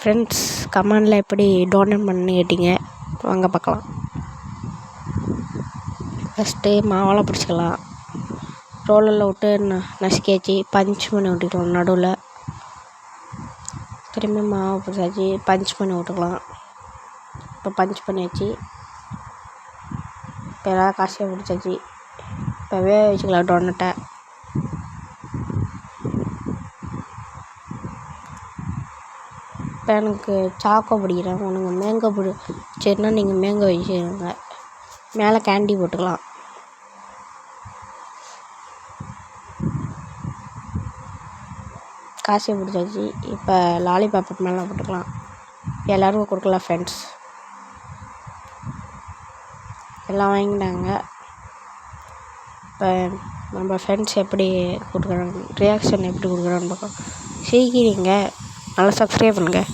Friends கமெண்டில் எப்படி donate பண்ணு கேட்டிங்க, வாங்க பார்க்கலாம். ஃபஸ்ட்டு மாவெல்லாம் பிடிச்சிக்கலாம். ரோலரில் விட்டு நசுக்கி வச்சு பஞ்ச் பண்ணி விட்டுக்கலாம். நடுவில் திரும்பி மாவை பிடிச்சாச்சு பஞ்ச் பண்ணி விட்டுக்கலாம். இப்போ பஞ்ச் பண்ணி வச்சு இப்போ எல்லாம் காசையை பிடிச்சாச்சு. இப்போ வேக வச்சுக்கலாம் டோனட்டை. இப்போ எனக்கு சாக்கோ பிடிக்கிறேன், உனக்கு மேங்கோ பிடிச்சிருந்தா நீங்கள் மேங்கோ வச்சுக்கோங்க. மேலே கேண்டி போட்டுக்கலாம். காசையை பிடிச்சாச்சு. இப்போ லாலிபாப் மேலே போட்டுக்கலாம். எல்லோருக்கும் கொடுக்கலாம் ஃப்ரெண்ட்ஸ். எல்லாம் வாங்கிட்டாங்க. இப்போ நம்ம ஃப்ரெண்ட்ஸ் எப்படி கொடுக்குறாங்க, ரியாக்ஷன் எப்படி கொடுக்குறான்னு பார்க்கலாம். சீக்கிரங்க நல்லா சப்ஸ்கிரைப் பண்ணுங்கள்.